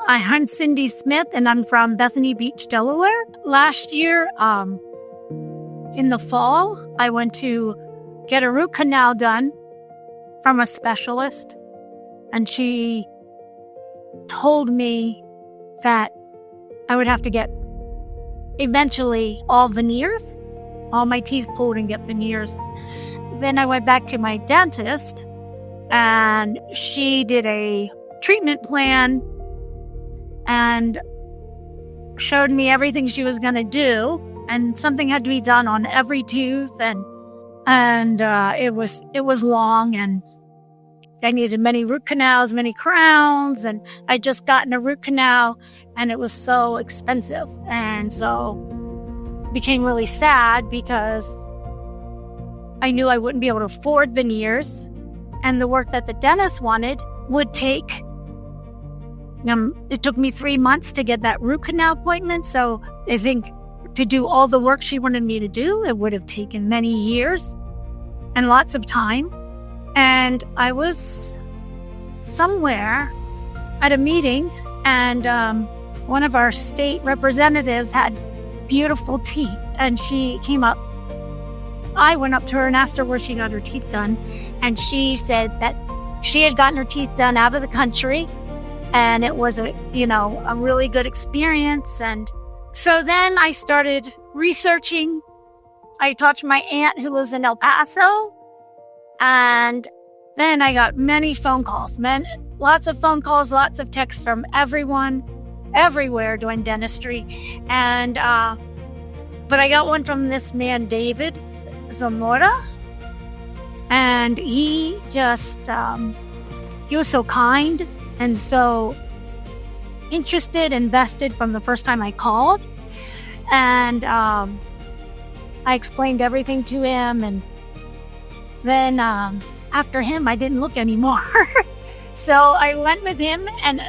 I'm Cindy Smith, and I'm from Bethany Beach, Delaware. Last year, in the fall, I went to get a root canal done from a specialist, and she told me that I would have to get eventually all veneers, all my teeth pulled and get veneers. Then I went back to my dentist, and she did a treatment plan and showed me everything she was going to do, and something had to be done on every tooth, and it was long, and I needed many root canals, many crowns, and I'd just gotten a root canal, and it was so expensive, and so became really sad because I knew I wouldn't be able to afford veneers, and the work that the dentist wanted would take. It took me 3 months to get that root canal appointment, so I think to do all the work she wanted me to do, it would have taken many years and lots of time. And I was somewhere at a meeting, and one of our state representatives had beautiful teeth, and she came up. I went up to her and asked her where she got her teeth done, and she said that she had gotten her teeth done out of the country, and it was a really good experience. And so then I started researching. I talked to my aunt who lives in El Paso, and then I got many phone calls, lots of phone calls, lots of texts from everyone, everywhere doing dentistry. And but I got one from this man, David Zamora, and he just he was so kind and so interested, invested from the first time I called. And I explained everything to him, and then after him, I didn't look anymore. So I went with him, and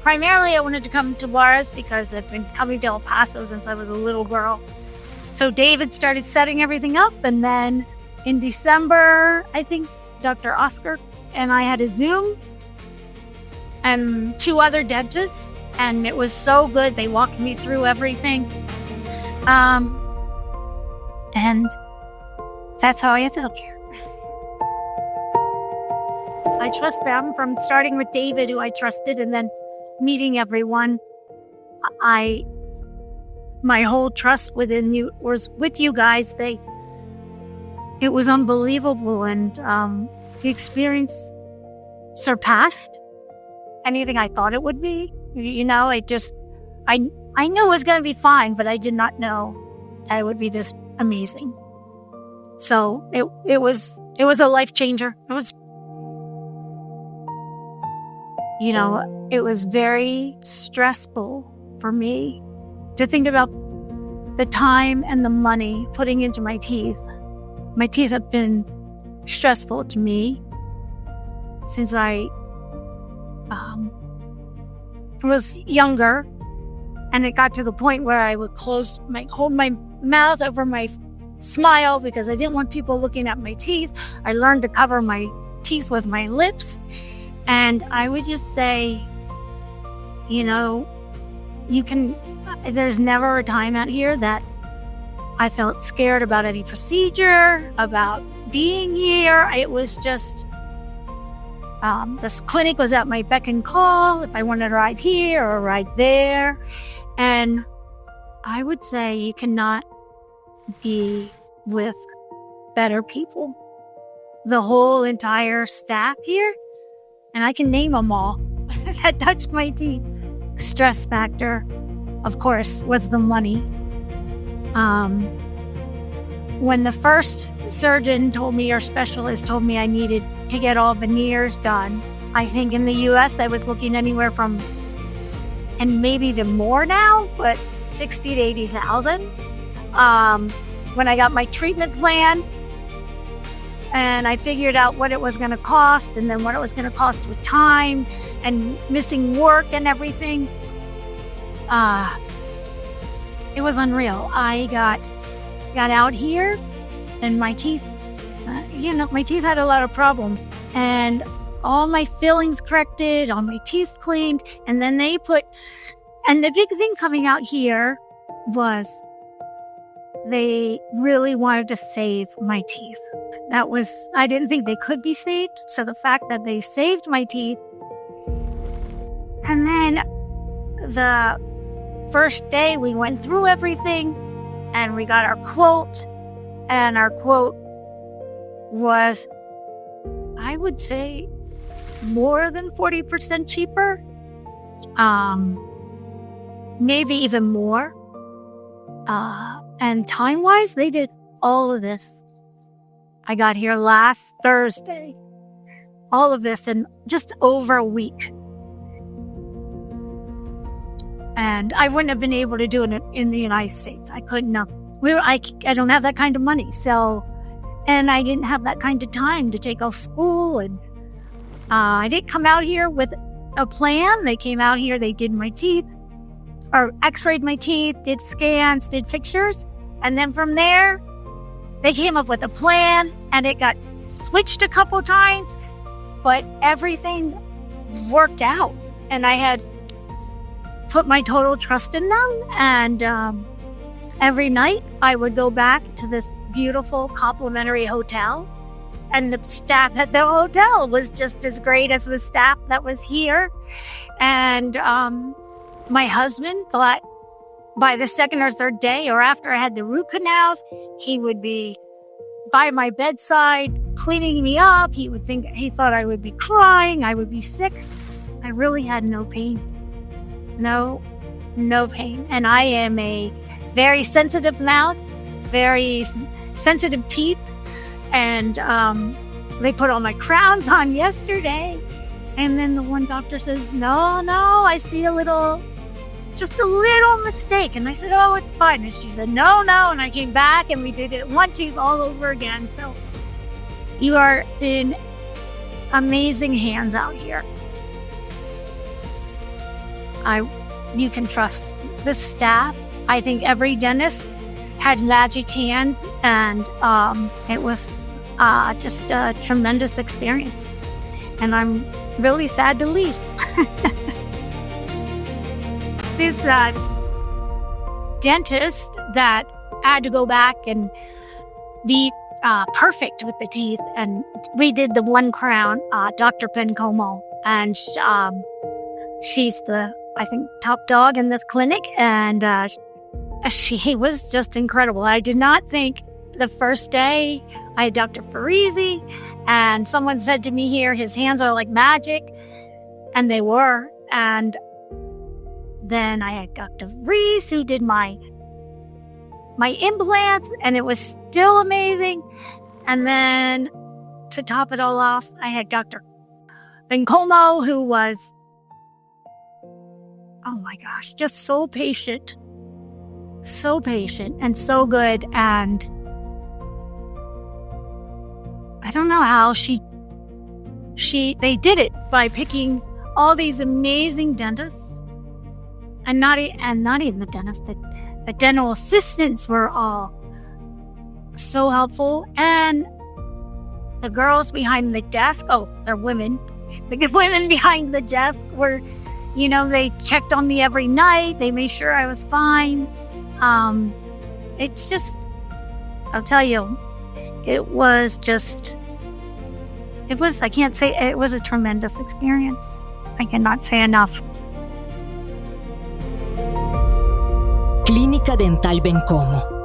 primarily I wanted to come to Juarez because I've been coming to El Paso since I was a little girl. So David started setting everything up, and then in December, I think Dr. Oscar and I had a Zoom, and 2 other dentists, and it was so good. They walked me through everything. And that's how I ended up here. I trust them, from starting with David, who I trusted, and then meeting everyone. My whole trust within you was with you guys. It was unbelievable, and the experience surpassed anything I thought it would be. I knew it was going to be fine, but I did not know that it would be this amazing. So it was a life changer. It was very stressful for me to think about the time and the money putting into my teeth. My teeth have been stressful to me since I was younger, and it got to the point where I would hold my mouth over my smile because I didn't want people looking at my teeth. I learned to cover my teeth with my lips, and I would just say, there's never a time out here that I felt scared about any procedure, about being here. It was just, this clinic was at my beck and call if I wanted to ride here or ride there. And I would say you cannot be with better people. The whole entire staff here, and I can name them all, that touched my teeth. Stress factor, of course, was the money. When the first surgeon told me, or specialist told me, I needed to get all veneers done, I think in the U.S. I was looking anywhere from, and maybe even more now, but 60 to 80,000. When I got my treatment plan, and I figured out what it was going to cost, and then what it was going to cost with time and missing work and everything, it was unreal. I got out here, and my teeth, my teeth had a lot of problems, and all my fillings corrected, all my teeth cleaned, and then and the big thing coming out here was they really wanted to save my teeth. I didn't think they could be saved. So the fact that they saved my teeth, and then the first day we went through everything and we got our quote, and our quote was, I would say, more than 40% cheaper. Maybe even more. And time-wise, they did all of this. I got here last Thursday. All of this in just over a week. And I wouldn't have been able to do it in the United States. I couldn't have. I don't have that kind of money. And I didn't have that kind of time to take off school. And I didn't come out here with a plan. They came out here, they did my teeth, or x-rayed my teeth, did scans, did pictures. And then from there, they came up with a plan, and it got switched a couple times, but everything worked out. And I had put my total trust in them. And every night I would go back to this beautiful complimentary hotel, and the staff at the hotel was just as great as the staff that was here. And my husband thought by the second or third day, or after I had the root canals, he would be by my bedside cleaning me up. He thought I would be crying, I would be sick. I really had no pain. No pain. And I am a very sensitive mouth, very sensitive teeth. And they put all my crowns on yesterday. And then the one doctor says, no, I see just a little mistake. And I said, oh, it's fine. And she said, no. And I came back and we did it one tooth all over again. So you are in amazing hands out here. You can trust the staff. I think every dentist had magic hands, and it was just a tremendous experience. And I'm really sad to leave. This dentist that had to go back and be perfect with the teeth, and we did the one crown, Dr. Bencomo, and she's the, I think, top dog in this clinic, and she was just incredible. I did not think the first day. I had Dr. Farisi, and someone said to me here, his hands are like magic, and they were. And then I had Dr. Reese, who did my implants, and it was still amazing. And then to top it all off, I had Dr. Bencomo, who was, oh my gosh, just so patient and so good. And I don't know how they did it by picking all these amazing dentists, and not even the dentists, the dental assistants were all so helpful. And the girls behind the desk, they're women. The women behind the desk were, they checked on me every night. They made sure I was fine. It's just, I'll tell you, it was a tremendous experience. I cannot say enough. Clínica Dental Bencomo.